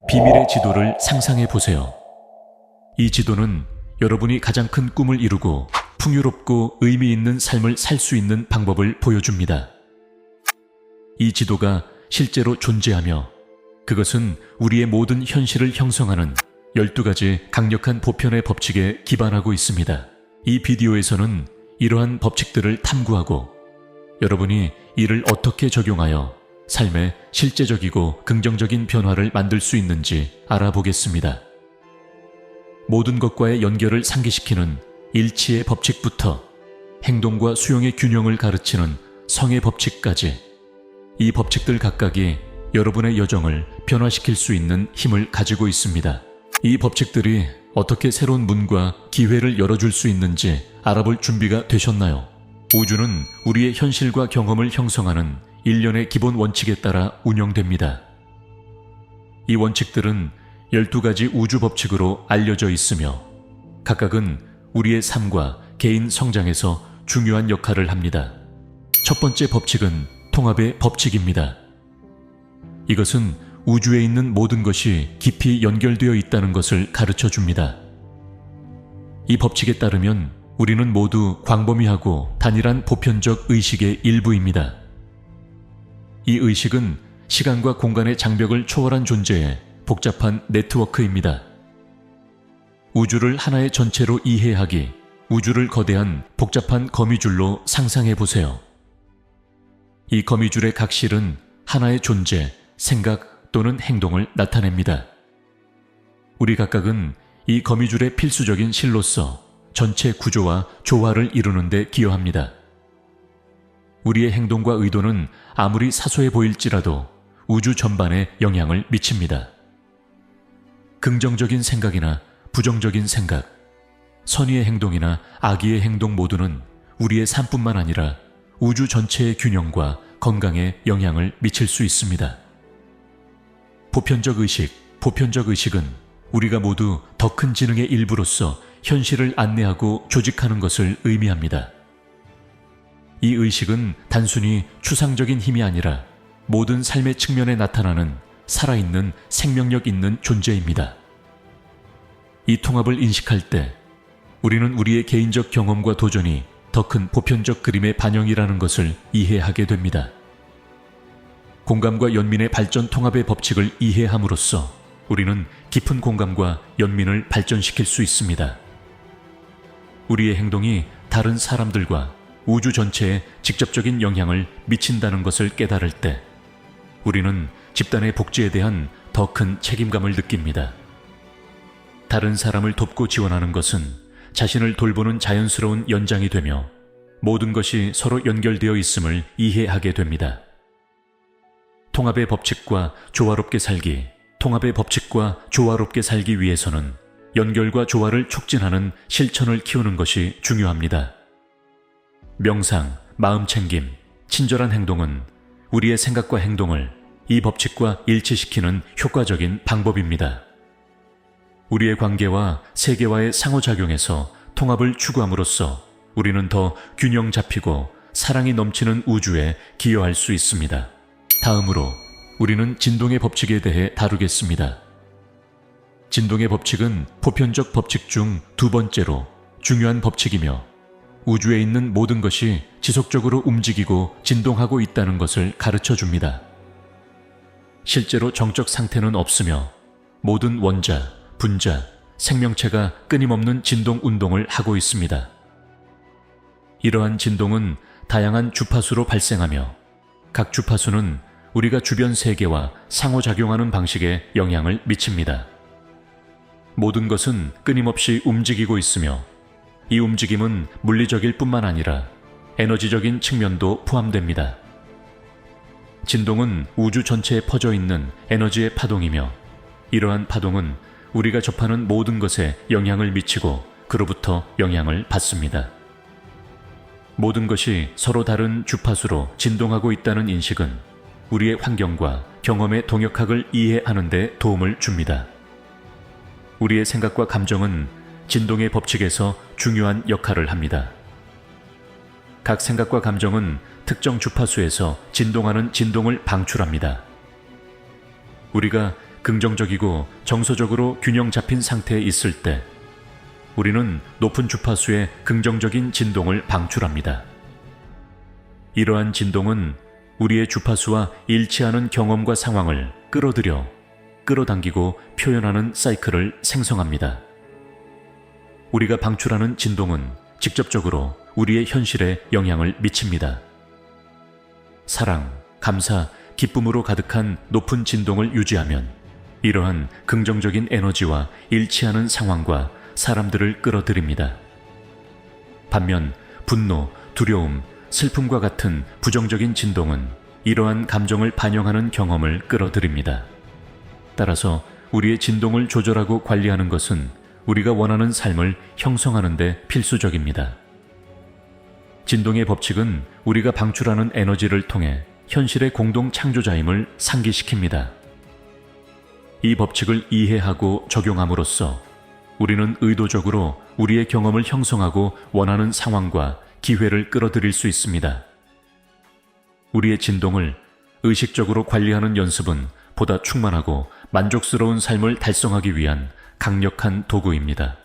비밀의 지도를 상상해 보세요. 이 지도는 여러분이 가장 큰 꿈을 이루고 풍요롭고 의미 있는 삶을 살 수 있는 방법을 보여줍니다. 이 지도가 실제로 존재하며 그것은 우리의 모든 현실을 형성하는 12가지 강력한 보편의 법칙에 기반하고 있습니다. 이 비디오에서는 이러한 법칙들을 탐구하고 여러분이 이를 어떻게 적용하여 삶에 실제적이고 긍정적인 변화를 만들 수 있는지 알아보겠습니다. 모든 것과의 연결을 상기시키는 일치의 법칙부터 행동과 수용의 균형을 가르치는 성의 법칙까지 이 법칙들 각각이 여러분의 여정을 변화시킬 수 있는 힘을 가지고 있습니다. 이 법칙들이 어떻게 새로운 문과 기회를 열어줄 수 있는지 알아볼 준비가 되셨나요? 우주는 우리의 현실과 경험을 형성하는 일련의 기본 원칙에 따라 운영됩니다. 이 원칙들은 12가지 우주 법칙으로 알려져 있으며 각각은 우리의 삶과 개인 성장에서 중요한 역할을 합니다. 첫 번째 법칙은 통합의 법칙입니다. 이것은 우주에 있는 모든 것이 깊이 연결되어 있다는 것을 가르쳐 줍니다. 이 법칙에 따르면 우리는 모두 광범위하고 단일한 보편적 의식의 일부입니다. 이 의식은 시간과 공간의 장벽을 초월한 존재의 복잡한 네트워크입니다. 우주를 하나의 전체로 이해하기, 우주를 거대한 복잡한 거미줄로 상상해 보세요. 이 거미줄의 각 실은 하나의 존재, 생각 또는 행동을 나타냅니다. 우리 각각은 이 거미줄의 필수적인 실로서 전체 구조와 조화를 이루는 데 기여합니다. 우리의 행동과 의도는 아무리 사소해 보일지라도 우주 전반에 영향을 미칩니다. 긍정적인 생각이나 부정적인 생각, 선의의 행동이나 악의의 행동 모두는 우리의 삶뿐만 아니라 우주 전체의 균형과 건강에 영향을 미칠 수 있습니다. 보편적 의식은 우리가 모두 더 큰 지능의 일부로서 현실을 안내하고 조직하는 것을 의미합니다. 이 의식은 단순히 추상적인 힘이 아니라 모든 삶의 측면에 나타나는 살아있는 생명력 있는 존재입니다. 이 통합을 인식할 때 우리는 우리의 개인적 경험과 도전이 더 큰 보편적 그림의 반영이라는 것을 이해하게 됩니다. 공감과 연민의 발전 통합의 법칙을 이해함으로써 우리는 깊은 공감과 연민을 발전시킬 수 있습니다. 우리의 행동이 다른 사람들과 우주 전체에 직접적인 영향을 미친다는 것을 깨달을 때 우리는 집단의 복지에 대한 더 큰 책임감을 느낍니다. 다른 사람을 돕고 지원하는 것은 자신을 돌보는 자연스러운 연장이 되며 모든 것이 서로 연결되어 있음을 이해하게 됩니다. 통합의 법칙과 조화롭게 살기 위해서는 연결과 조화를 촉진하는 실천을 키우는 것이 중요합니다. 명상, 마음챙김, 친절한 행동은 우리의 생각과 행동을 이 법칙과 일치시키는 효과적인 방법입니다. 우리의 관계와 세계와의 상호작용에서 통합을 추구함으로써 우리는 더 균형 잡히고 사랑이 넘치는 우주에 기여할 수 있습니다. 다음으로 우리는 진동의 법칙에 대해 다루겠습니다. 진동의 법칙은 보편적 법칙 중 두 번째로 중요한 법칙이며 우주에 있는 모든 것이 지속적으로 움직이고 진동하고 있다는 것을 가르쳐 줍니다. 실제로 정적 상태는 없으며 모든 원자, 분자, 생명체가 끊임없는 진동 운동을 하고 있습니다. 이러한 진동은 다양한 주파수로 발생하며 각 주파수는 우리가 주변 세계와 상호작용하는 방식에 영향을 미칩니다. 모든 것은 끊임없이 움직이고 있으며 이 움직임은 물리적일 뿐만 아니라 에너지적인 측면도 포함됩니다. 진동은 우주 전체에 퍼져 있는 에너지의 파동이며 이러한 파동은 우리가 접하는 모든 것에 영향을 미치고 그로부터 영향을 받습니다. 모든 것이 서로 다른 주파수로 진동하고 있다는 인식은 우리의 환경과 경험의 동역학을 이해하는 데 도움을 줍니다. 우리의 생각과 감정은 진동의 법칙에서 중요한 역할을 합니다. 각 생각과 감정은 특정 주파수에서 진동하는 진동을 방출합니다. 우리가 긍정적이고 정서적으로 균형 잡힌 상태에 있을 때 우리는 높은 주파수의 긍정적인 진동을 방출합니다. 이러한 진동은 우리의 주파수와 일치하는 경험과 상황을 끌어들여 끌어당기고 표현하는 사이클을 생성합니다. 우리가 방출하는 진동은 직접적으로 우리의 현실에 영향을 미칩니다. 사랑, 감사, 기쁨으로 가득한 높은 진동을 유지하면 이러한 긍정적인 에너지와 일치하는 상황과 사람들을 끌어들입니다. 반면 분노, 두려움, 슬픔과 같은 부정적인 진동은 이러한 감정을 반영하는 경험을 끌어들입니다. 따라서 우리의 진동을 조절하고 관리하는 것은 우리가 원하는 삶을 형성하는 데 필수적입니다. 진동의 법칙은 우리가 방출하는 에너지를 통해 현실의 공동 창조자임을 상기시킵니다. 이 법칙을 이해하고 적용함으로써 우리는 의도적으로 우리의 경험을 형성하고 원하는 상황과 기회를 끌어들일 수 있습니다. 우리의 진동을 의식적으로 관리하는 연습은 보다 충만하고 만족스러운 삶을 달성하기 위한 강력한 도구입니다.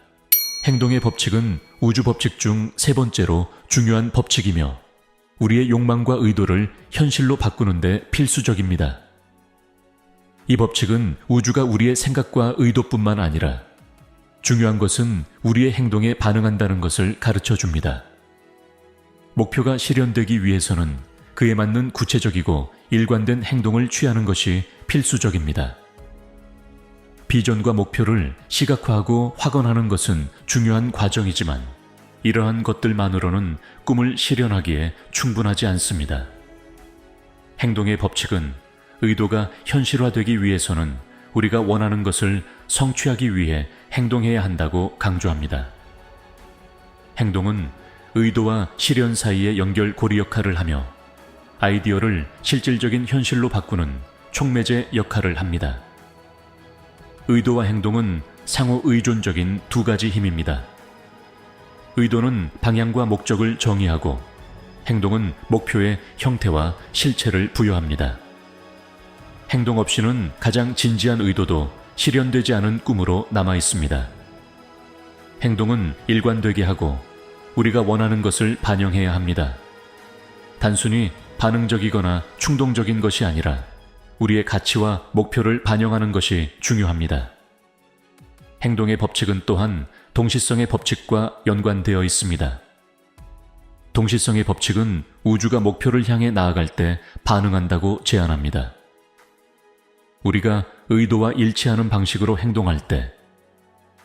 행동의 법칙은 우주 법칙 중 세 번째로 중요한 법칙이며 우리의 욕망과 의도를 현실로 바꾸는 데 필수적입니다. 이 법칙은 우주가 우리의 생각과 의도뿐만 아니라 중요한 것은 우리의 행동에 반응한다는 것을 가르쳐 줍니다. 목표가 실현되기 위해서는 그에 맞는 구체적이고 일관된 행동을 취하는 것이 필수적입니다. 비전과 목표를 시각화하고 확언하는 것은 중요한 과정이지만 이러한 것들만으로는 꿈을 실현하기에 충분하지 않습니다. 행동의 법칙은 의도가 현실화되기 위해서는 우리가 원하는 것을 성취하기 위해 행동해야 한다고 강조합니다. 행동은 의도와 실현 사이의 연결고리 역할을 하며 아이디어를 실질적인 현실로 바꾸는 촉매제 역할을 합니다. 의도와 행동은 상호 의존적인 두 가지 힘입니다. 의도는 방향과 목적을 정의하고 행동은 목표의 형태와 실체를 부여합니다. 행동 없이는 가장 진지한 의도도 실현되지 않은 꿈으로 남아 있습니다. 행동은 일관되게 하고 우리가 원하는 것을 반영해야 합니다. 단순히 반응적이거나 충동적인 것이 아니라 우리의 가치와 목표를 반영하는 것이 중요합니다. 행동의 법칙은 또한 동시성의 법칙과 연관되어 있습니다. 동시성의 법칙은 우주가 목표를 향해 나아갈 때 반응한다고 제안합니다. 우리가 의도와 일치하는 방식으로 행동할 때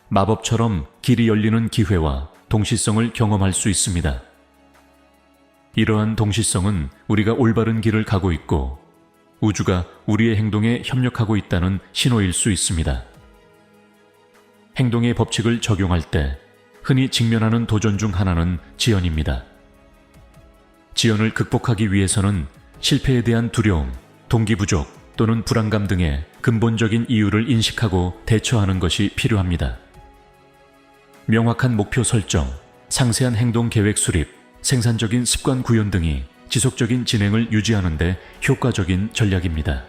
마법처럼 길이 열리는 기회와 동시성을 경험할 수 있습니다. 이러한 동시성은 우리가 올바른 길을 가고 있고 우주가 우리의 행동에 협력하고 있다는 신호일 수 있습니다. 행동의 법칙을 적용할 때 흔히 직면하는 도전 중 하나는 지연입니다. 지연을 극복하기 위해서는 실패에 대한 두려움, 동기 부족 또는 불안감 등의 근본적인 이유를 인식하고 대처하는 것이 필요합니다. 명확한 목표 설정, 상세한 행동 계획 수립, 생산적인 습관 구현 등이 지속적인 진행을 유지하는 데 효과적인 전략입니다.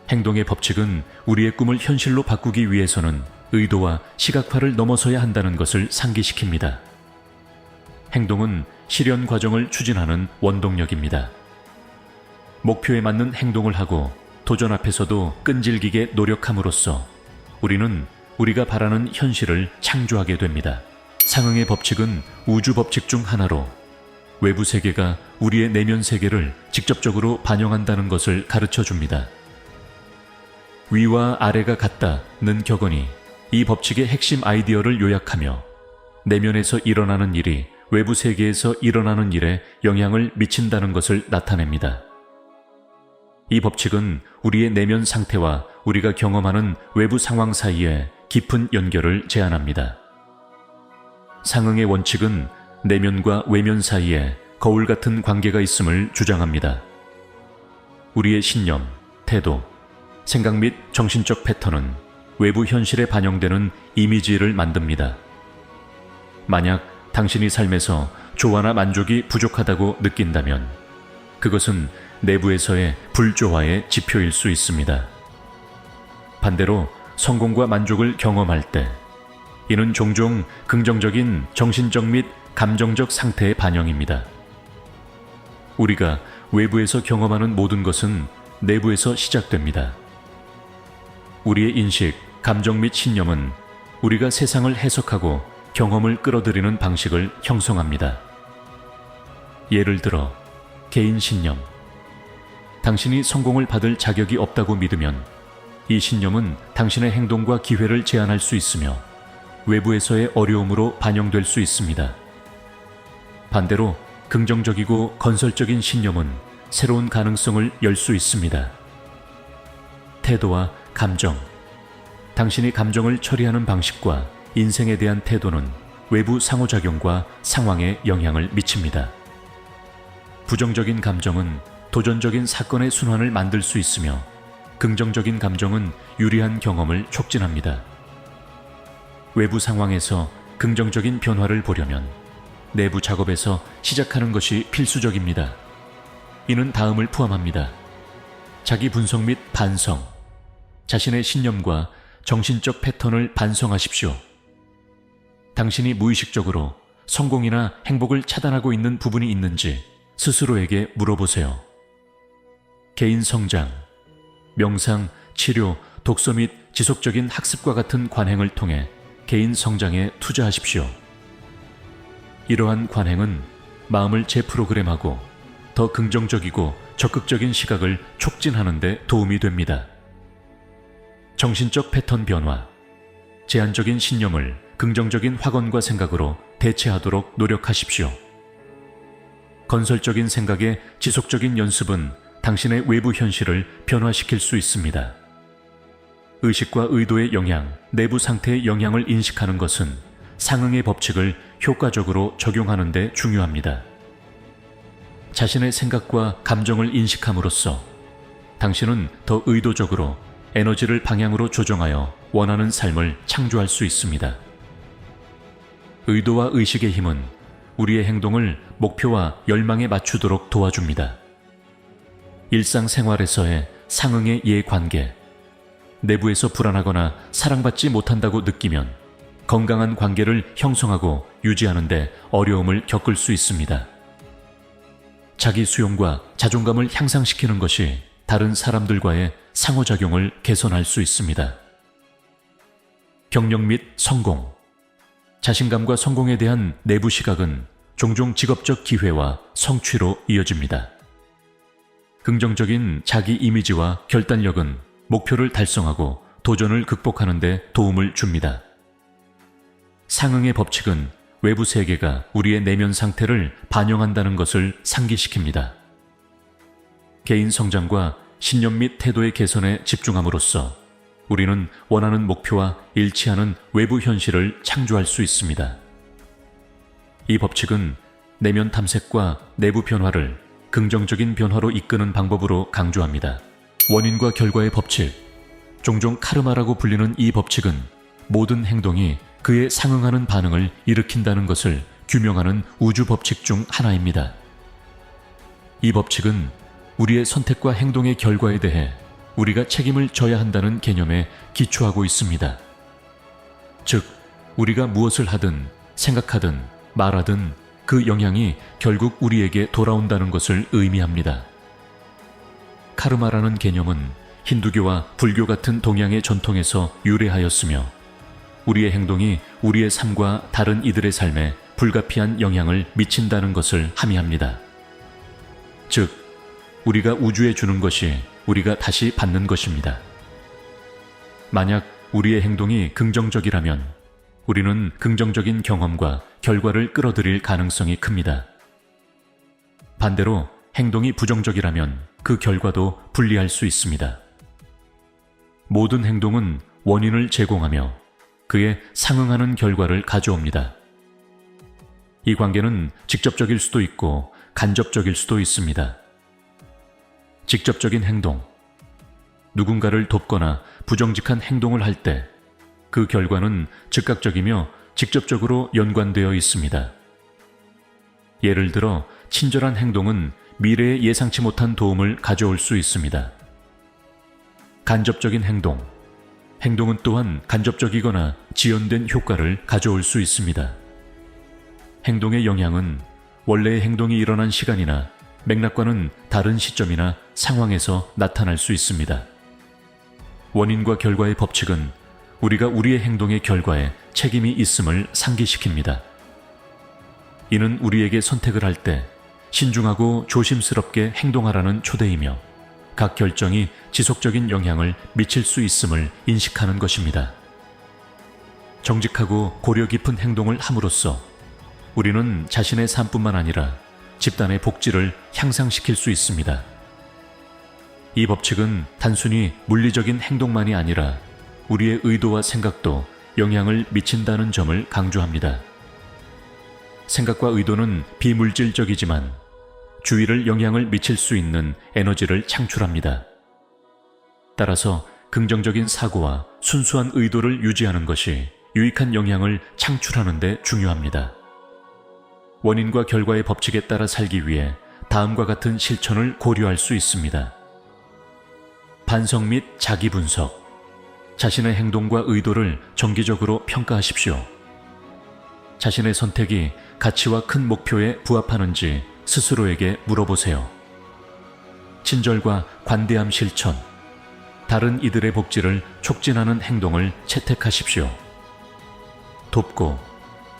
행동의 법칙은 우리의 꿈을 현실로 바꾸기 위해서는 의도와 시각화를 넘어서야 한다는 것을 상기시킵니다. 행동은 실현 과정을 추진하는 원동력입니다. 목표에 맞는 행동을 하고 도전 앞에서도 끈질기게 노력함으로써 우리는 우리가 바라는 현실을 창조하게 됩니다. 상응의 법칙은 우주 법칙 중 하나로 외부 세계가 우리의 내면 세계를 직접적으로 반영한다는 것을 가르쳐 줍니다. 위와 아래가 같다는 격언이 이 법칙의 핵심 아이디어를 요약하며 내면에서 일어나는 일이 외부 세계에서 일어나는 일에 영향을 미친다는 것을 나타냅니다. 이 법칙은 우리의 내면 상태와 우리가 경험하는 외부 상황 사이에 깊은 연결을 제안합니다. 상응의 원칙은 내면과 외면 사이에 거울 같은 관계가 있음을 주장합니다. 우리의 신념, 태도, 생각 및 정신적 패턴은 외부 현실에 반영되는 이미지를 만듭니다. 만약 당신이 삶에서 조화나 만족이 부족하다고 느낀다면 그것은 내부에서의 불조화의 지표일 수 있습니다. 반대로 성공과 만족을 경험할 때, 이는 종종 긍정적인 정신적 및 감정적 상태의 반영입니다. 우리가 외부에서 경험하는 모든 것은 내부에서 시작됩니다. 우리의 인식, 감정 및 신념은 우리가 세상을 해석하고 경험을 끌어들이는 방식을 형성합니다. 예를 들어, 개인 신념. 당신이 성공을 받을 자격이 없다고 믿으면 이 신념은 당신의 행동과 기회를 제한할 수 있으며 외부에서의 어려움으로 반영될 수 있습니다. 반대로 긍정적이고 건설적인 신념은 새로운 가능성을 열 수 있습니다. 태도와 감정. 당신이 감정을 처리하는 방식과 인생에 대한 태도는 외부 상호작용과 상황에 영향을 미칩니다. 부정적인 감정은 도전적인 사건의 순환을 만들 수 있으며 긍정적인 감정은 유리한 경험을 촉진합니다. 외부 상황에서 긍정적인 변화를 보려면 내부 작업에서 시작하는 것이 필수적입니다. 이는 다음을 포함합니다. 자기 분석 및 반성. 자신의 신념과 정신적 패턴을 반성하십시오. 당신이 무의식적으로 성공이나 행복을 차단하고 있는 부분이 있는지 스스로에게 물어보세요. 개인 성장, 명상, 치료, 독서 및 지속적인 학습과 같은 관행을 통해 개인 성장에 투자하십시오. 이러한 관행은 마음을 재프로그램하고 더 긍정적이고 적극적인 시각을 촉진하는 데 도움이 됩니다. 정신적 패턴 변화. 제한적인 신념을 긍정적인 확언과 생각으로 대체하도록 노력하십시오. 건설적인 생각의 지속적인 연습은 당신의 외부 현실을 변화시킬 수 있습니다. 의식과 의도의 영향, 내부 상태의 영향을 인식하는 것은 상응의 법칙을 효과적으로 적용하는 데 중요합니다. 자신의 생각과 감정을 인식함으로써 당신은 더 의도적으로 에너지를 방향으로 조정하여 원하는 삶을 창조할 수 있습니다. 의도와 의식의 힘은 우리의 행동을 목표와 열망에 맞추도록 도와줍니다. 일상생활에서의 상응의 이해관계. 내부에서 불안하거나 사랑받지 못한다고 느끼면 건강한 관계를 형성하고 유지하는 데 어려움을 겪을 수 있습니다. 자기 수용과 자존감을 향상시키는 것이 다른 사람들과의 상호작용을 개선할 수 있습니다. 경력 및 성공. 자신감과 성공에 대한 내부 시각은 종종 직업적 기회와 성취로 이어집니다. 긍정적인 자기 이미지와 결단력은 목표를 달성하고 도전을 극복하는 데 도움을 줍니다. 상응의 법칙은 외부 세계가 우리의 내면 상태를 반영한다는 것을 상기시킵니다. 개인 성장과 신념 및 태도의 개선에 집중함으로써 우리는 원하는 목표와 일치하는 외부 현실을 창조할 수 있습니다. 이 법칙은 내면 탐색과 내부 변화를 긍정적인 변화로 이끄는 방법으로 강조합니다. 원인과 결과의 법칙. 종종 카르마라고 불리는 이 법칙은 모든 행동이 그에 상응하는 반응을 일으킨다는 것을 규명하는 우주 법칙 중 하나입니다. 이 법칙은 우리의 선택과 행동의 결과에 대해 우리가 책임을 져야 한다는 개념에 기초하고 있습니다. 즉, 우리가 무엇을 하든 생각하든 말하든 그 영향이 결국 우리에게 돌아온다는 것을 의미합니다. 카르마라는 개념은 힌두교와 불교 같은 동양의 전통에서 유래하였으며 우리의 행동이 우리의 삶과 다른 이들의 삶에 불가피한 영향을 미친다는 것을 함의합니다. 즉, 우리가 우주에 주는 것이 우리가 다시 받는 것입니다. 만약 우리의 행동이 긍정적이라면 우리는 긍정적인 경험과 결과를 끌어들일 가능성이 큽니다. 반대로 행동이 부정적이라면 그 결과도 불리할 수 있습니다. 모든 행동은 원인을 제공하며 그에 상응하는 결과를 가져옵니다. 이 관계는 직접적일 수도 있고 간접적일 수도 있습니다. 직접적인 행동. 누군가를 돕거나 부정직한 행동을 할 때 그 결과는 즉각적이며 직접적으로 연관되어 있습니다. 예를 들어 친절한 행동은 미래에 예상치 못한 도움을 가져올 수 있습니다. 간접적인 행동. 행동은 또한 간접적이거나 지연된 효과를 가져올 수 있습니다. 행동의 영향은 원래의 행동이 일어난 시간이나 맥락과는 다른 시점이나 상황에서 나타날 수 있습니다. 원인과 결과의 법칙은 우리가 우리의 행동의 결과에 책임이 있음을 상기시킵니다. 이는 우리에게 선택을 할 때 신중하고 조심스럽게 행동하라는 초대이며 각 결정이 지속적인 영향을 미칠 수 있음을 인식하는 것입니다. 정직하고 고려 깊은 행동을 함으로써 우리는 자신의 삶뿐만 아니라 집단의 복지를 향상시킬 수 있습니다. 이 법칙은 단순히 물리적인 행동만이 아니라 우리의 의도와 생각도 영향을 미친다는 점을 강조합니다. 생각과 의도는 비물질적이지만 주위를 영향을 미칠 수 있는 에너지를 창출합니다. 따라서 긍정적인 사고와 순수한 의도를 유지하는 것이 유익한 영향을 창출하는 데 중요합니다. 원인과 결과의 법칙에 따라 살기 위해 다음과 같은 실천을 고려할 수 있습니다. 반성 및 자기 분석. 자신의 행동과 의도를 정기적으로 평가하십시오. 자신의 선택이 가치와 큰 목표에 부합하는지 스스로에게 물어보세요. 친절과 관대함 실천. 다른 이들의 복지를 촉진하는 행동을 채택하십시오. 돕고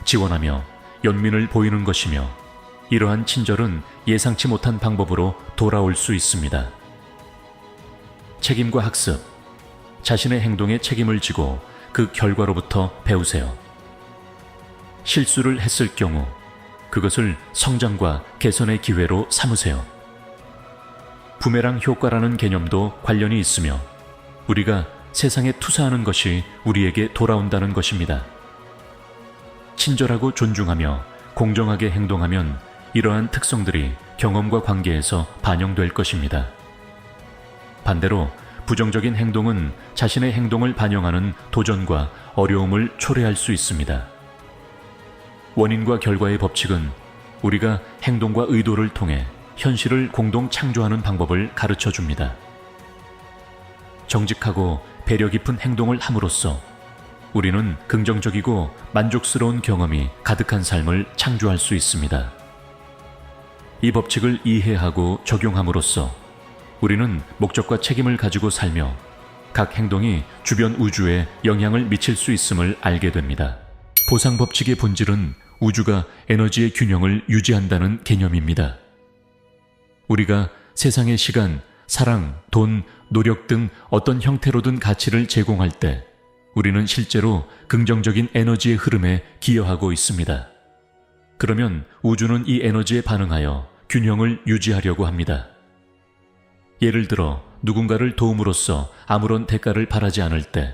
지원하며 연민을 보이는 것이며 이러한 친절은 예상치 못한 방법으로 돌아올 수 있습니다. 책임과 학습. 자신의 행동에 책임을 지고 그 결과로부터 배우세요. 실수를 했을 경우 그것을 성장과 개선의 기회로 삼으세요. 부메랑 효과라는 개념도 관련이 있으며 우리가 세상에 투사하는 것이 우리에게 돌아온다는 것입니다. 친절하고 존중하며 공정하게 행동하면 이러한 특성들이 경험과 관계에서 반영될 것입니다. 반대로 부정적인 행동은 자신의 행동을 반영하는 도전과 어려움을 초래할 수 있습니다. 원인과 결과의 법칙은 우리가 행동과 의도를 통해 현실을 공동 창조하는 방법을 가르쳐 줍니다. 정직하고 배려 깊은 행동을 함으로써 우리는 긍정적이고 만족스러운 경험이 가득한 삶을 창조할 수 있습니다. 이 법칙을 이해하고 적용함으로써 우리는 목적과 책임을 가지고 살며 각 행동이 주변 우주에 영향을 미칠 수 있음을 알게 됩니다. 보상 법칙의 본질은 우주가 에너지의 균형을 유지한다는 개념입니다. 우리가 세상의 시간, 사랑, 돈, 노력 등 어떤 형태로든 가치를 제공할 때 우리는 실제로 긍정적인 에너지의 흐름에 기여하고 있습니다. 그러면 우주는 이 에너지에 반응하여 균형을 유지하려고 합니다. 예를 들어 누군가를 도움으로써 아무런 대가를 바라지 않을 때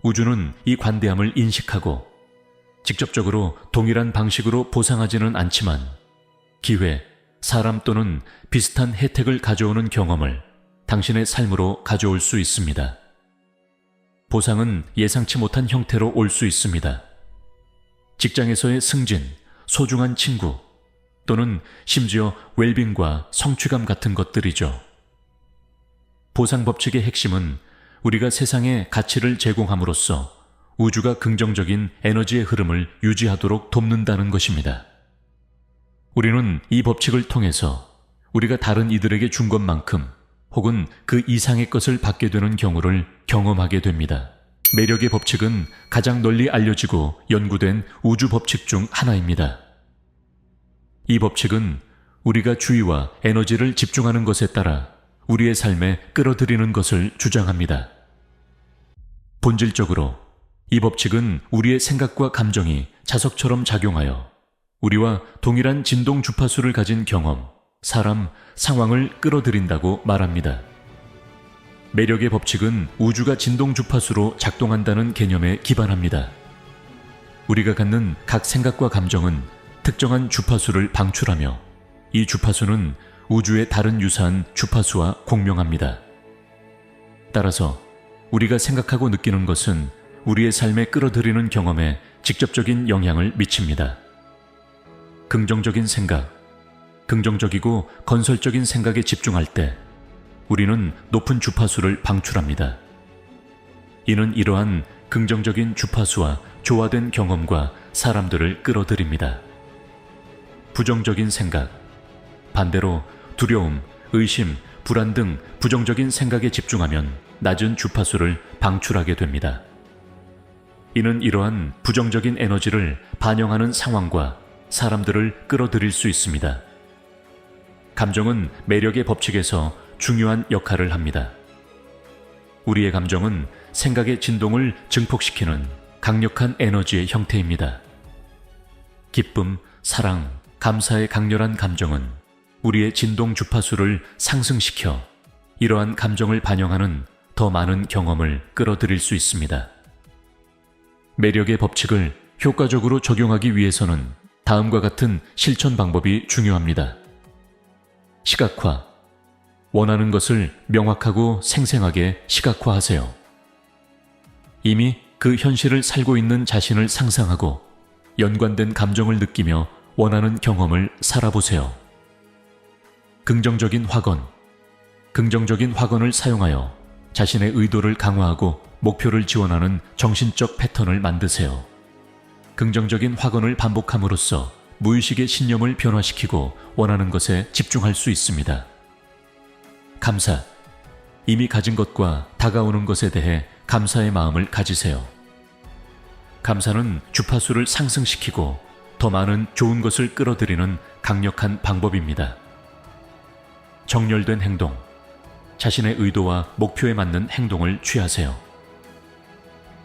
우주는 이 관대함을 인식하고 직접적으로 동일한 방식으로 보상하지는 않지만 기회, 사람 또는 비슷한 혜택을 가져오는 경험을 당신의 삶으로 가져올 수 있습니다. 보상은 예상치 못한 형태로 올 수 있습니다. 직장에서의 승진, 소중한 친구, 또는 심지어 웰빙과 성취감 같은 것들이죠. 보상 법칙의 핵심은 우리가 세상에 가치를 제공함으로써 우주가 긍정적인 에너지의 흐름을 유지하도록 돕는다는 것입니다. 우리는 이 법칙을 통해서 우리가 다른 이들에게 준 것만큼 혹은 그 이상의 것을 받게 되는 경우를 경험하게 됩니다. 매력의 법칙은 가장 널리 알려지고 연구된 우주 법칙 중 하나입니다. 이 법칙은 우리가 주의와 에너지를 집중하는 것에 따라 우리의 삶에 끌어들이는 것을 주장합니다. 본질적으로 이 법칙은 우리의 생각과 감정이 자석처럼 작용하여 우리와 동일한 진동 주파수를 가진 경험, 사람, 상황을 끌어들인다고 말합니다. 매력의 법칙은 우주가 진동 주파수로 작동한다는 개념에 기반합니다. 우리가 갖는 각 생각과 감정은 특정한 주파수를 방출하며 이 주파수는 우주의 다른 유사한 주파수와 공명합니다. 따라서 우리가 생각하고 느끼는 것은 우리의 삶에 끌어들이는 경험에 직접적인 영향을 미칩니다. 긍정적인 생각, 긍정적이고 건설적인 생각에 집중할 때 우리는 높은 주파수를 방출합니다. 이는 이러한 긍정적인 주파수와 조화된 경험과 사람들을 끌어들입니다. 부정적인 생각, 반대로 두려움, 의심, 불안 등 부정적인 생각에 집중하면 낮은 주파수를 방출하게 됩니다. 이는 이러한 부정적인 에너지를 반영하는 상황과 사람들을 끌어들일 수 있습니다. 감정은 매력의 법칙에서 중요한 역할을 합니다. 우리의 감정은 생각의 진동을 증폭시키는 강력한 에너지의 형태입니다. 기쁨, 사랑, 감사의 강렬한 감정은 우리의 진동 주파수를 상승시켜 이러한 감정을 반영하는 더 많은 경험을 끌어들일 수 있습니다. 매력의 법칙을 효과적으로 적용하기 위해서는 다음과 같은 실천 방법이 중요합니다. 시각화. 원하는 것을 명확하고 생생하게 시각화하세요. 이미 그 현실을 살고 있는 자신을 상상하고 연관된 감정을 느끼며 원하는 경험을 살아보세요. 긍정적인 확언. 긍정적인 확언을 사용하여 자신의 의도를 강화하고 목표를 지원하는 정신적 패턴을 만드세요. 긍정적인 확언을 반복함으로써 무의식의 신념을 변화시키고 원하는 것에 집중할 수 있습니다. 감사. 이미 가진 것과 다가오는 것에 대해 감사의 마음을 가지세요. 감사는 주파수를 상승시키고 더 많은 좋은 것을 끌어들이는 강력한 방법입니다. 정렬된 행동. 자신의 의도와 목표에 맞는 행동을 취하세요.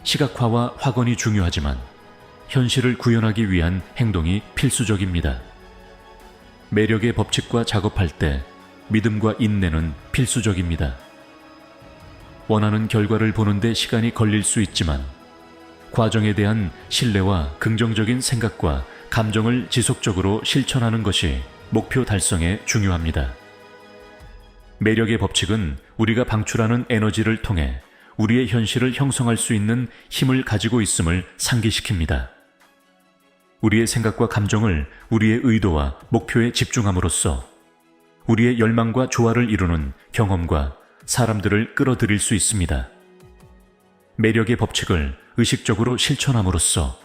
시각화와 확언이 중요하지만 현실을 구현하기 위한 행동이 필수적입니다. 매력의 법칙과 작업할 때 믿음과 인내는 필수적입니다. 원하는 결과를 보는데 시간이 걸릴 수 있지만 과정에 대한 신뢰와 긍정적인 생각과 감정을 지속적으로 실천하는 것이 목표 달성에 중요합니다. 매력의 법칙은 우리가 방출하는 에너지를 통해 우리의 현실을 형성할 수 있는 힘을 가지고 있음을 상기시킵니다. 우리의 생각과 감정을 우리의 의도와 목표에 집중함으로써 우리의 열망과 조화를 이루는 경험과 사람들을 끌어들일 수 있습니다. 매력의 법칙을 의식적으로 실천함으로써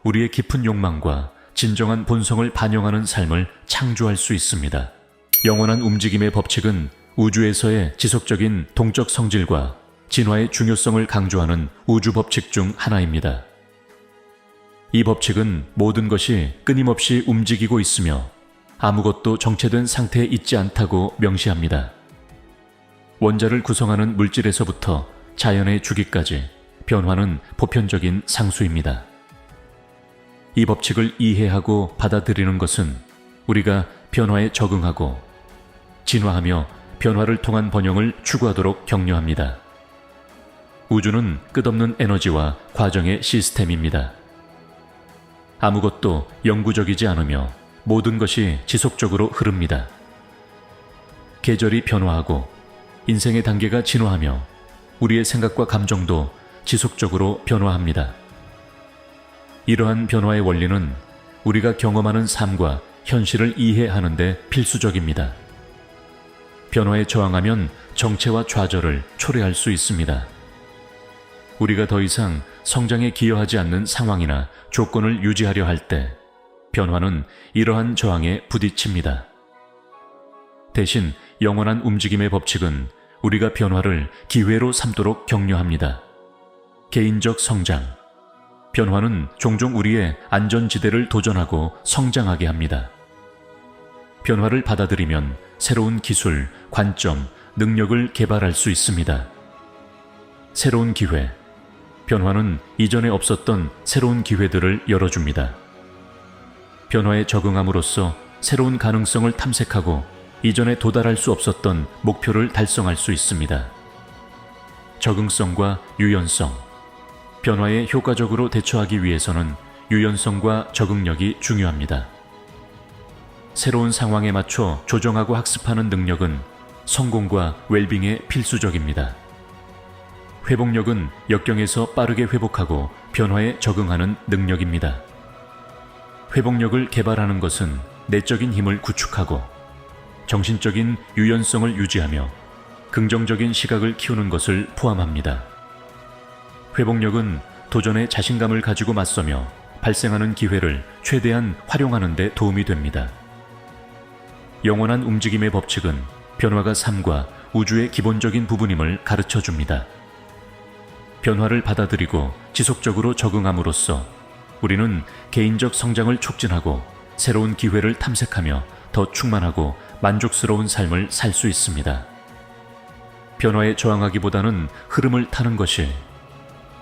우리의 깊은 욕망과 진정한 본성을 반영하는 삶을 창조할 수 있습니다. 영원한 움직임의 법칙은 우주에서의 지속적인 동적 성질과 진화의 중요성을 강조하는 우주 법칙 중 하나입니다. 이 법칙은 모든 것이 끊임없이 움직이고 있으며 아무것도 정체된 상태에 있지 않다고 명시합니다. 원자를 구성하는 물질에서부터 자연의 주기까지 변화는 보편적인 상수입니다. 이 법칙을 이해하고 받아들이는 것은 우리가 변화에 적응하고 진화하며 변화를 통한 번영을 추구하도록 격려합니다. 우주는 끝없는 에너지와 과정의 시스템입니다. 아무것도 영구적이지 않으며 모든 것이 지속적으로 흐릅니다. 계절이 변화하고 인생의 단계가 진화하며 우리의 생각과 감정도 지속적으로 변화합니다. 이러한 변화의 원리는 우리가 경험하는 삶과 현실을 이해하는 데 필수적입니다. 변화에 저항하면 정체와 좌절을 초래할 수 있습니다. 우리가 더 이상 성장에 기여하지 않는 상황이나 조건을 유지하려 할 때 변화는 이러한 저항에 부딪힙니다. 대신 영원한 움직임의 법칙은 우리가 변화를 기회로 삼도록 격려합니다. 개인적 성장. 변화는 종종 우리의 안전지대를 도전하고 성장하게 합니다. 변화를 받아들이면 새로운 기술, 관점, 능력을 개발할 수 있습니다. 새로운 기회. 변화는 이전에 없었던 새로운 기회들을 열어줍니다. 변화에 적응함으로써 새로운 가능성을 탐색하고 이전에 도달할 수 없었던 목표를 달성할 수 있습니다. 적응성과 유연성. 변화에 효과적으로 대처하기 위해서는 유연성과 적응력이 중요합니다. 새로운 상황에 맞춰 조정하고 학습하는 능력은 성공과 웰빙에 필수적입니다. 회복력은 역경에서 빠르게 회복하고 변화에 적응하는 능력입니다. 회복력을 개발하는 것은 내적인 힘을 구축하고 정신적인 유연성을 유지하며 긍정적인 시각을 키우는 것을 포함합니다. 회복력은 도전에 자신감을 가지고 맞서며 발생하는 기회를 최대한 활용하는 데 도움이 됩니다. 영원한 움직임의 법칙은 변화가 삶과 우주의 기본적인 부분임을 가르쳐 줍니다. 변화를 받아들이고 지속적으로 적응함으로써 우리는 개인적 성장을 촉진하고 새로운 기회를 탐색하며 더 충만하고 만족스러운 삶을 살 수 있습니다. 변화에 저항하기보다는 흐름을 타는 것이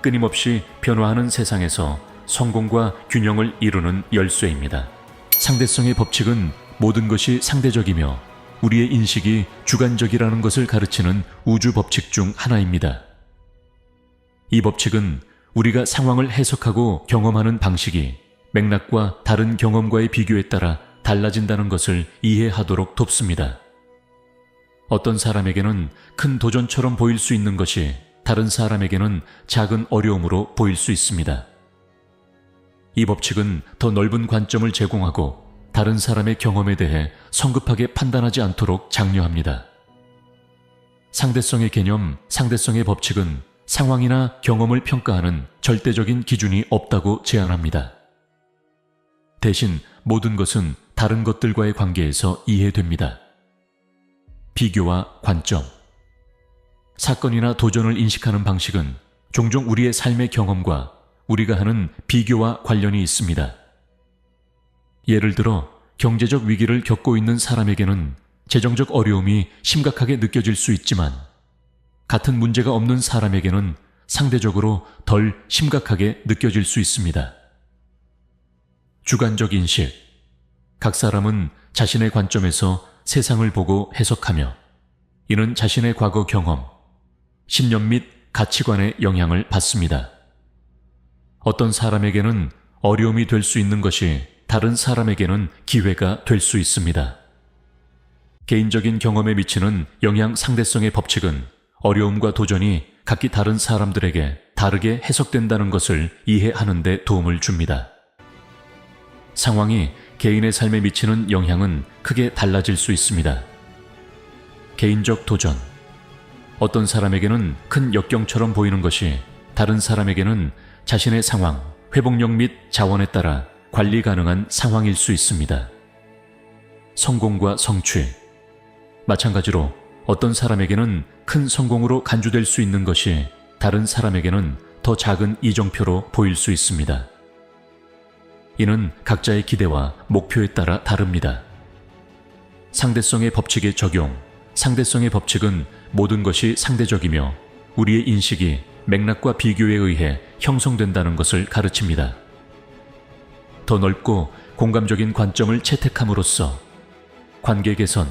끊임없이 변화하는 세상에서 성공과 균형을 이루는 열쇠입니다. 상대성의 법칙은 모든 것이 상대적이며 우리의 인식이 주관적이라는 것을 가르치는 우주 법칙 중 하나입니다. 이 법칙은 우리가 상황을 해석하고 경험하는 방식이 맥락과 다른 경험과의 비교에 따라 달라진다는 것을 이해하도록 돕습니다. 어떤 사람에게는 큰 도전처럼 보일 수 있는 것이 다른 사람에게는 작은 어려움으로 보일 수 있습니다. 이 법칙은 더 넓은 관점을 제공하고 다른 사람의 경험에 대해 성급하게 판단하지 않도록 장려합니다. 상대성의 개념, 상대성의 법칙은 상황이나 경험을 평가하는 절대적인 기준이 없다고 제안합니다. 대신 모든 것은 다른 것들과의 관계에서 이해됩니다. 비교와 관점. 사건이나 도전을 인식하는 방식은 종종 우리의 삶의 경험과 우리가 하는 비교와 관련이 있습니다. 예를 들어 경제적 위기를 겪고 있는 사람에게는 재정적 어려움이 심각하게 느껴질 수 있지만 같은 문제가 없는 사람에게는 상대적으로 덜 심각하게 느껴질 수 있습니다. 주관적 인식. 각 사람은 자신의 관점에서 세상을 보고 해석하며 이는 자신의 과거 경험, 신념 및 가치관의 영향을 받습니다. 어떤 사람에게는 어려움이 될 수 있는 것이 다른 사람에게는 기회가 될 수 있습니다. 개인적인 경험에 미치는 영향 상대성의 법칙은 어려움과 도전이 각기 다른 사람들에게 다르게 해석된다는 것을 이해하는 데 도움을 줍니다. 상황이 개인의 삶에 미치는 영향은 크게 달라질 수 있습니다. 개인적 도전. 어떤 사람에게는 큰 역경처럼 보이는 것이 다른 사람에게는 자신의 상황, 회복력 및 자원에 따라 관리 가능한 상황일 수 있습니다. 성공과 성취. 마찬가지로 어떤 사람에게는 큰 성공으로 간주될 수 있는 것이 다른 사람에게는 더 작은 이정표로 보일 수 있습니다. 이는 각자의 기대와 목표에 따라 다릅니다. 상대성의 법칙의 적용. 상대성의 법칙은 모든 것이 상대적이며 우리의 인식이 맥락과 비교에 의해 형성된다는 것을 가르칩니다. 더 넓고 공감적인 관점을 채택함으로써 관계 개선,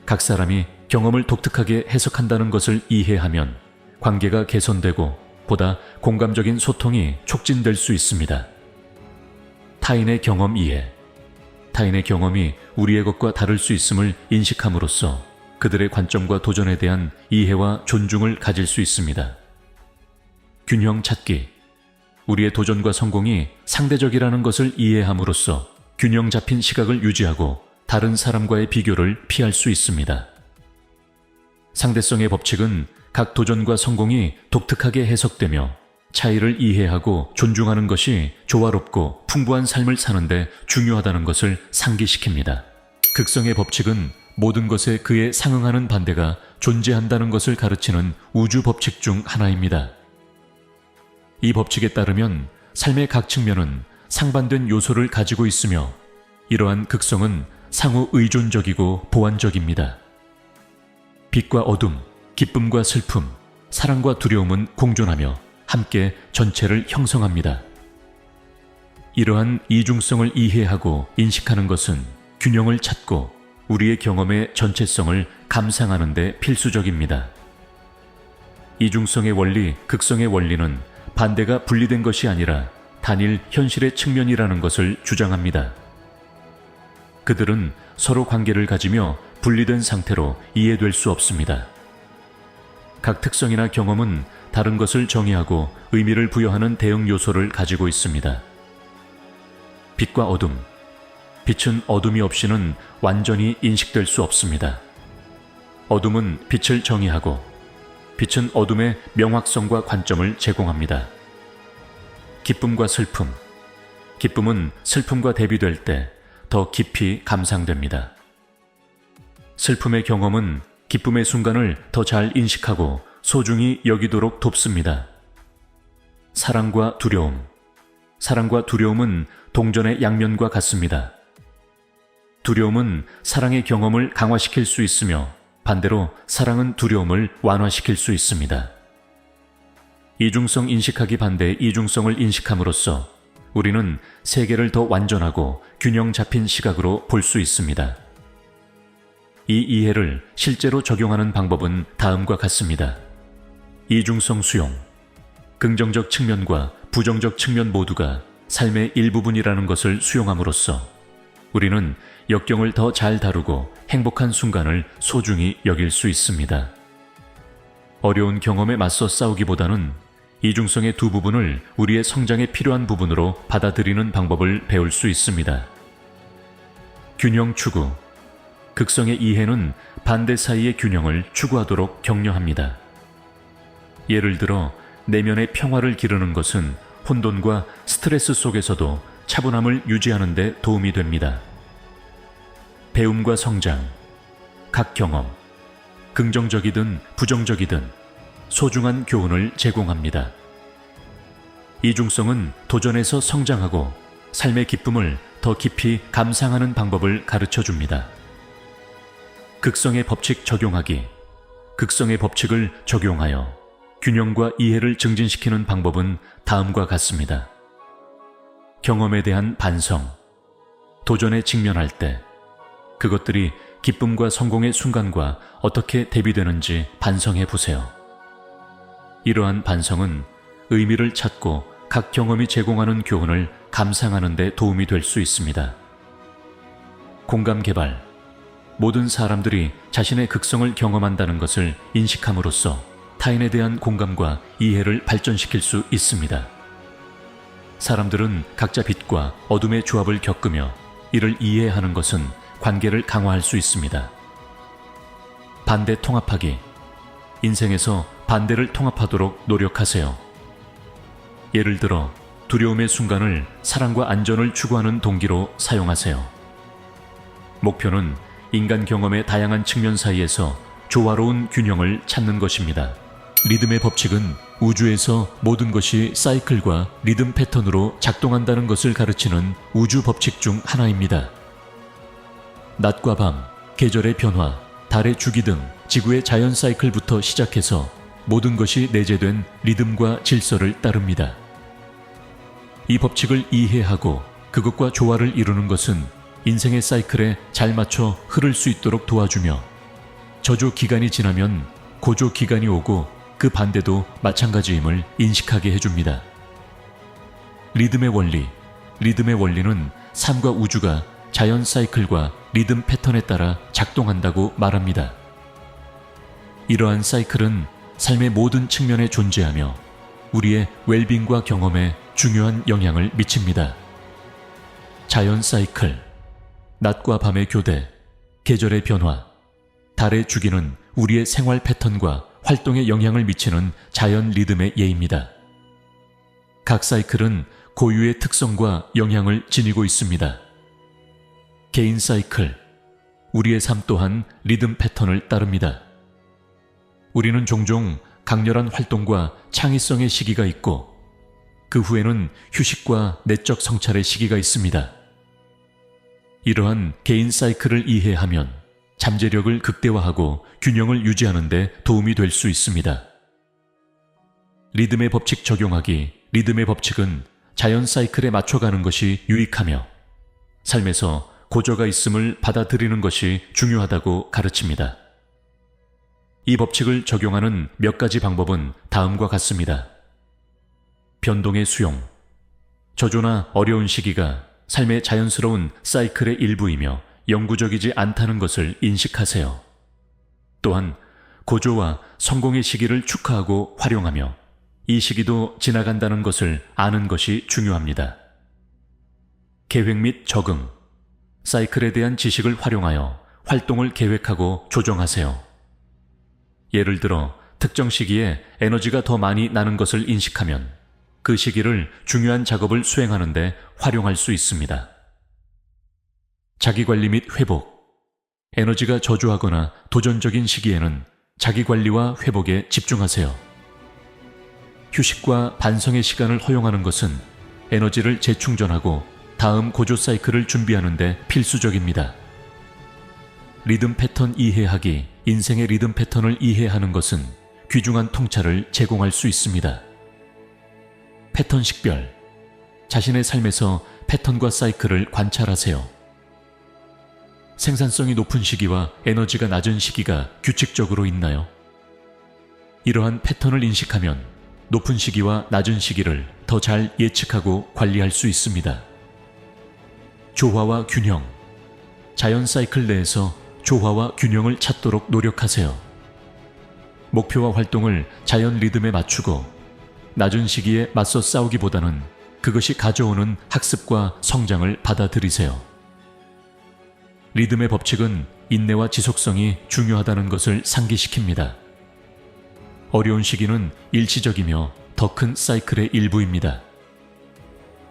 각 사람이 경험을 독특하게 해석한다는 것을 이해하면 관계가 개선되고 보다 공감적인 소통이 촉진될 수 있습니다. 타인의 경험 이해. 타인의 경험이 우리의 것과 다를 수 있음을 인식함으로써 그들의 관점과 도전에 대한 이해와 존중을 가질 수 있습니다. 균형 찾기. 우리의 도전과 성공이 상대적이라는 것을 이해함으로써 균형 잡힌 시각을 유지하고 다른 사람과의 비교를 피할 수 있습니다. 상대성의 법칙은 각 도전과 성공이 독특하게 해석되며 차이를 이해하고 존중하는 것이 조화롭고 풍부한 삶을 사는데 중요하다는 것을 상기시킵니다. 극성의 법칙은 모든 것에 그에 상응하는 반대가 존재한다는 것을 가르치는 우주 법칙 중 하나입니다. 이 법칙에 따르면 삶의 각 측면은 상반된 요소를 가지고 있으며 이러한 극성은 상호 의존적이고 보완적입니다. 빛과 어둠, 기쁨과 슬픔, 사랑과 두려움은 공존하며 함께 전체를 형성합니다. 이러한 이중성을 이해하고 인식하는 것은 균형을 찾고 우리의 경험의 전체성을 감상하는 데 필수적입니다. 이중성의 원리, 극성의 원리는 반대가 분리된 것이 아니라 단일 현실의 측면이라는 것을 주장합니다. 그들은 서로 관계를 가지며 분리된 상태로 이해될 수 없습니다. 각 특성이나 경험은 다른 것을 정의하고 의미를 부여하는 대응 요소를 가지고 있습니다. 빛과 어둠. 빛은 어둠이 없이는 완전히 인식될 수 없습니다. 어둠은 빛을 정의하고 빛은 어둠의 명확성과 관점을 제공합니다. 기쁨과 슬픔. 기쁨은 슬픔과 대비될 때 더 깊이 감상됩니다. 슬픔의 경험은 기쁨의 순간을 더 잘 인식하고 소중히 여기도록 돕습니다. 사랑과 두려움. 사랑과 두려움은 동전의 양면과 같습니다. 두려움은 사랑의 경험을 강화시킬 수 있으며 반대로 사랑은 두려움을 완화시킬 수 있습니다. 이중성 인식하기 반대 이중성을 인식함으로써 우리는 세계를 더 완전하고 균형 잡힌 시각으로 볼 수 있습니다. 이 이해를 실제로 적용하는 방법은 다음과 같습니다. 이중성 수용. 긍정적 측면과 부정적 측면 모두가 삶의 일부분이라는 것을 수용함으로써 우리는 역경을 더 잘 다루고 행복한 순간을 소중히 여길 수 있습니다. 어려운 경험에 맞서 싸우기보다는 이중성의 두 부분을 우리의 성장에 필요한 부분으로 받아들이는 방법을 배울 수 있습니다. 균형 추구. 극성의 이해는 반대 사이의 균형을 추구하도록 격려합니다. 예를 들어 내면의 평화를 기르는 것은 혼돈과 스트레스 속에서도 차분함을 유지하는 데 도움이 됩니다. 배움과 성장. 각 경험, 긍정적이든 부정적이든 소중한 교훈을 제공합니다. 이중성은 도전에서 성장하고 삶의 기쁨을 더 깊이 감상하는 방법을 가르쳐 줍니다. 극성의 법칙 적용하기. 극성의 법칙을 적용하여 균형과 이해를 증진시키는 방법은 다음과 같습니다. 경험에 대한 반성. 도전에 직면할 때 그것들이 기쁨과 성공의 순간과 어떻게 대비되는지 반성해 보세요. 이러한 반성은 의미를 찾고 각 경험이 제공하는 교훈을 감상하는 데 도움이 될 수 있습니다. 공감 개발. 모든 사람들이 자신의 극성을 경험한다는 것을 인식함으로써 타인에 대한 공감과 이해를 발전시킬 수 있습니다. 사람들은 각자 빛과 어둠의 조합을 겪으며 이를 이해하는 것은 관계를 강화할 수 있습니다. 반대 통합하기. 인생에서 반대를 통합하도록 노력하세요. 예를 들어 두려움의 순간을 사랑과 안전을 추구하는 동기로 사용하세요. 목표는 인간 경험의 다양한 측면 사이에서 조화로운 균형을 찾는 것입니다. 리듬의 법칙은 우주에서 모든 것이 사이클과 리듬 패턴으로 작동한다는 것을 가르치는 우주 법칙 중 하나입니다. 낮과 밤, 계절의 변화, 달의 주기 등 지구의 자연 사이클부터 시작해서 모든 것이 내재된 리듬과 질서를 따릅니다. 이 법칙을 이해하고 그것과 조화를 이루는 것은 인생의 사이클에 잘 맞춰 흐를 수 있도록 도와주며 저조 기간이 지나면 고조 기간이 오고 그 반대도 마찬가지임을 인식하게 해줍니다. 리듬의 원리. 리듬의 원리는 삶과 우주가 자연 사이클과 리듬 패턴에 따라 작동한다고 말합니다. 이러한 사이클은 삶의 모든 측면에 존재하며 우리의 웰빙과 경험에 중요한 영향을 미칩니다. 자연 사이클, 낮과 밤의 교대, 계절의 변화, 달의 주기는 우리의 생활 패턴과 활동에 영향을 미치는 자연 리듬의 예입니다. 각 사이클은 고유의 특성과 영향을 지니고 있습니다. 개인 사이클, 우리의 삶 또한 리듬 패턴을 따릅니다. 우리는 종종 강렬한 활동과 창의성의 시기가 있고 그 후에는 휴식과 내적 성찰의 시기가 있습니다. 이러한 개인 사이클을 이해하면 잠재력을 극대화하고 균형을 유지하는 데 도움이 될 수 있습니다. 리듬의 법칙 적용하기. 리듬의 법칙은 자연 사이클에 맞춰가는 것이 유익하며 삶에서 고저가 있음을 받아들이는 것이 중요하다고 가르칩니다. 이 법칙을 적용하는 몇 가지 방법은 다음과 같습니다. 변동의 수용. 저조나 어려운 시기가 삶의 자연스러운 사이클의 일부이며 영구적이지 않다는 것을 인식하세요. 또한 고조와 성공의 시기를 축하하고 활용하며 이 시기도 지나간다는 것을 아는 것이 중요합니다. 계획 및 적응. 사이클에 대한 지식을 활용하여 활동을 계획하고 조정하세요. 예를 들어 특정 시기에 에너지가 더 많이 나는 것을 인식하면 그 시기를 중요한 작업을 수행하는 데 활용할 수 있습니다. 자기관리 및 회복. 에너지가 저조하거나 도전적인 시기에는 자기관리와 회복에 집중하세요. 휴식과 반성의 시간을 허용하는 것은 에너지를 재충전하고 다음 고조 사이클을 준비하는 데 필수적입니다. 리듬 패턴 이해하기. 인생의 리듬 패턴을 이해하는 것은 귀중한 통찰을 제공할 수 있습니다. 패턴 식별. 자신의 삶에서 패턴과 사이클을 관찰하세요. 생산성이 높은 시기와 에너지가 낮은 시기가 규칙적으로 있나요? 이러한 패턴을 인식하면 높은 시기와 낮은 시기를 더 잘 예측하고 관리할 수 있습니다. 조화와 균형. 자연 사이클 내에서 조화와 균형을 찾도록 노력하세요. 목표와 활동을 자연 리듬에 맞추고 낮은 시기에 맞서 싸우기보다는 그것이 가져오는 학습과 성장을 받아들이세요. 리듬의 법칙은 인내와 지속성이 중요하다는 것을 상기시킵니다. 어려운 시기는 일시적이며 더 큰 사이클의 일부입니다.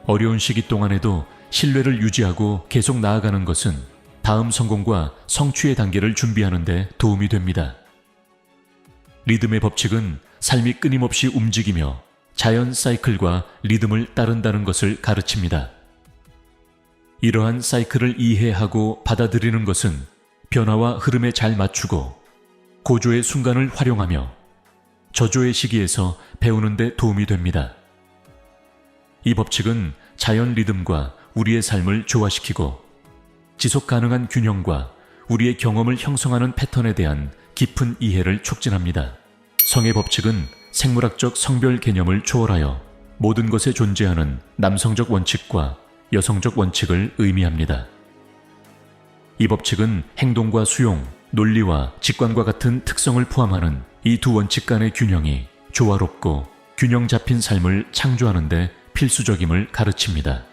어려운 시기 동안에도 신뢰를 유지하고 계속 나아가는 것은 다음 성공과 성취의 단계를 준비하는 데 도움이 됩니다. 리듬의 법칙은 삶이 끊임없이 움직이며 자연 사이클과 리듬을 따른다는 것을 가르칩니다. 이러한 사이클을 이해하고 받아들이는 것은 변화와 흐름에 잘 맞추고 고조의 순간을 활용하며 저조의 시기에서 배우는 데 도움이 됩니다. 이 법칙은 자연 리듬과 우리의 삶을 조화시키고 지속 가능한 균형과 우리의 경험을 형성하는 패턴에 대한 깊은 이해를 촉진합니다. 성의 법칙은 생물학적 성별 개념을 초월하여 모든 것에 존재하는 남성적 원칙과 여성적 원칙을 의미합니다. 이 법칙은 행동과 수용, 논리와 직관과 같은 특성을 포함하는 이 두 원칙 간의 균형이 조화롭고 균형 잡힌 삶을 창조하는 데 필수적임을 가르칩니다.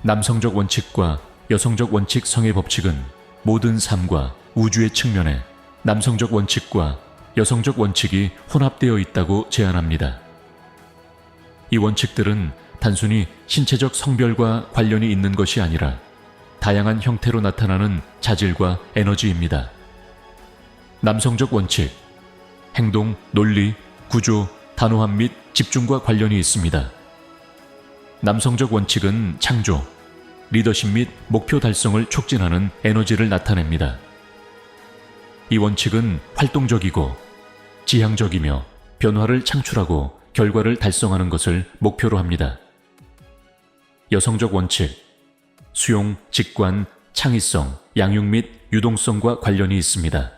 남성적 원칙과 여성적 원칙 성의 법칙은 모든 삶과 우주의 측면에 남성적 원칙과 여성적 원칙이 혼합되어 있다고 제안합니다. 이 원칙들은 단순히 신체적 성별과 관련이 있는 것이 아니라 다양한 형태로 나타나는 자질과 에너지입니다. 남성적 원칙, 행동, 논리, 구조, 단호함 및 집중과 관련이 있습니다. 남성적 원칙은 창조, 리더십 및 목표 달성을 촉진하는 에너지를 나타냅니다. 이 원칙은 활동적이고 지향적이며 변화를 창출하고 결과를 달성하는 것을 목표로 합니다. 여성적 원칙, 수용, 직관, 창의성, 양육 및 유동성과 관련이 있습니다.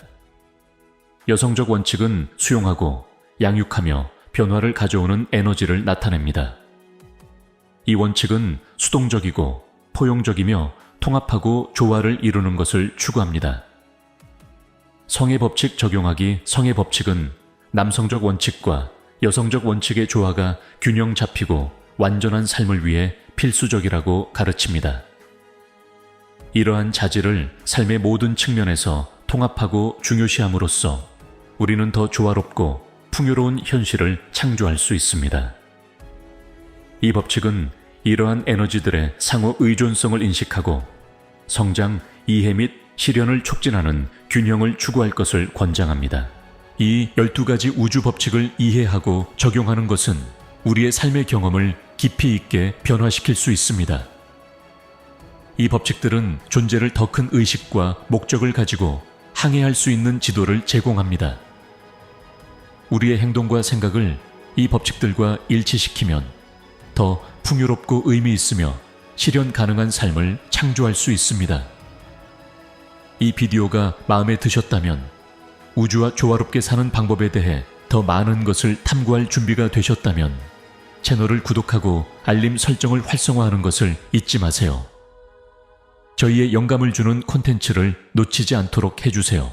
여성적 원칙은 수용하고 양육하며 변화를 가져오는 에너지를 나타냅니다. 이 원칙은 수동적이고 포용적이며 통합하고 조화를 이루는 것을 추구합니다. 성의 법칙 적용하기. 성의 법칙은 남성적 원칙과 여성적 원칙의 조화가 균형 잡히고 완전한 삶을 위해 필수적이라고 가르칩니다. 이러한 자질을 삶의 모든 측면에서 통합하고 중요시함으로써 우리는 더 조화롭고 풍요로운 현실을 창조할 수 있습니다. 이 법칙은 이러한 에너지들의 상호 의존성을 인식하고 성장, 이해 및 실현을 촉진하는 균형을 추구할 것을 권장합니다. 이 12가지 우주 법칙을 이해하고 적용하는 것은 우리의 삶의 경험을 깊이 있게 변화시킬 수 있습니다. 이 법칙들은 존재를 더 큰 의식과 목적을 가지고 항해할 수 있는 지도를 제공합니다. 우리의 행동과 생각을 이 법칙들과 일치시키면 더 풍요롭고 의미 있으며 실현 가능한 삶을 창조할 수 있습니다. 이 비디오가 마음에 드셨다면 우주와 조화롭게 사는 방법에 대해 더 많은 것을 탐구할 준비가 되셨다면 채널을 구독하고 알림 설정을 활성화하는 것을 잊지 마세요. 저희의 영감을 주는 콘텐츠를 놓치지 않도록 해주세요.